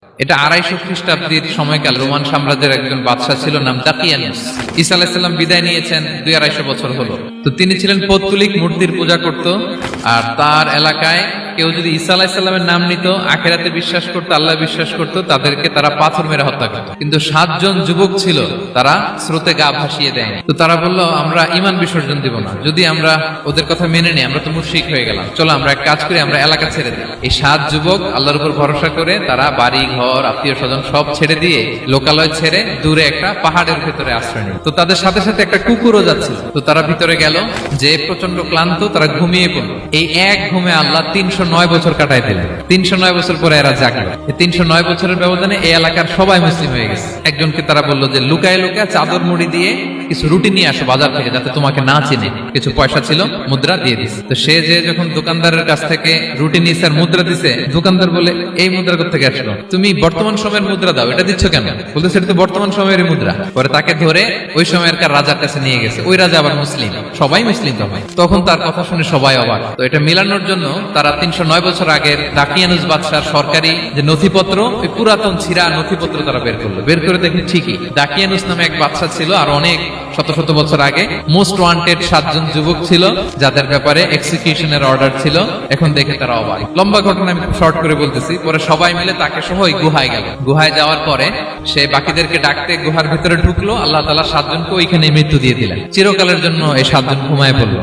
এটা 250 খ্রিস্টাব্দের সময়কাল রোমান সাম্রাজ্যের একজন বাদশা ছিল, নাম দাকিয়ানুস। ঈসা আলাইহিস সালাম বিদায় নিয়েছেন 200-250 বছর হলো। তো তিনি ছিলেন পৌত্তলিক, মূর্তির পূজা করত। আর তার এলাকায় কেউ যদি ঈসা আলাইহিস সালামের নাম নিত, আখিরাতে বিশ্বাস করত, আল্লাহ বিশ্বাস করত, তাদেরকে তারা পাথর মেরে হত্যা করত। কিন্তু 7 জন যুবক ছিল, তারা স্রোতে গা ভাসিয়ে দেয়নি। তো তারা বলল, আমরা ঈমান বিসর্জন দিব না, যদি আমরা ওদের কথা মেনে নিই আমরা তো মুশরিক হয়ে গেলাম, চলো আমরা এক কাজ করি, আমরা এলাকা ছেড়ে দিই। এই 7 যুবক আল্লাহর উপর ভরসা করে তারা বাড়ি ঘর আত্মীয় স্বজন সব ছেড়ে দিয়ে, লোকালয় ছেড়ে দূরে একটা পাহাড়ের ভেতরে আশ্রয় নিল। তো তাদের সাথে সাথে একটা কুকুরও যাচ্ছিল। তো তারা ভিতরে গেল, যে প্রচন্ড ক্লান্ত, তারা ঘুমিয়ে পড়ল। এই এক ঘুমে আল্লাহ 309 বছর কাটাই দিলেন। 309 বছর পরে এরা জাগলো। এই 309 বছরের ব্যবধানে এই এলাকার সবাই মুসলিম হয়ে গেছে। একজনকে তারা বললো যে লুকায় লুকায় চাদর মুড়ি দিয়ে কিছু রুটি নিয়ে আসো বাজার থেকে, যাতে তোমাকে না চিনে। কিছু পয়সা ছিল, মুদ্রা দিয়ে দিস। তো সে যে যখন দোকানদারের কাছ থেকে রুটি নিয়েছে আর মুদ্রা দিছে, দোকানদার বলে, এই মুদ্রা কোথা থেকে আসলো? তুমি বর্তমান সময়ের মুদ্রা দাও, এটা দিচ্ছ কেন? বলতেছে এটা তো বর্তমান সময়ের মুদ্রা। পরে তাকে ধরে ওই সময়কার রাজার কাছে নিয়ে গেছে। ওই রাজা আবার মুসলিম, সবাই মুসলিম তখন। তখন তার কথা শুনে সবাই অবাক। তো এটা মিলানোর জন্য তারা 309 বছর আগের দাকিয়ানুস বাদশার সরকারি যে নথিপত্র, ওই পুরাতন ছিঁড়া নথিপত্র তারা বের করলো। বের করে দেখি ঠিকই দাকিয়ানুস নামে এক বাদশা ছিল, আর অনেক শত শত বছর আগে মোস্ট ওয়ান্টেড 7 জন যুবক ছিল, যাদের ব্যাপারে এক্সিকিউশনের অর্ডার ছিল। এখন দেখে তারা অবাক। লম্বা ঘটনা আমি খুব শর্ট করে বলতেছি। পরে সবাই মিলে তাকে সহ ওই গুহায় গেল। গুহায় যাওয়ার পরে সে বাকিদেরকে ডাকতে গুহার ভিতরে ঢুকলো। আল্লাহ তাআলা 7 জনকে ওইখানে মৃত্যু দিয়ে দিলেন। চিরকালের জন্য এই 7 জন ঘুমায় পড়লো।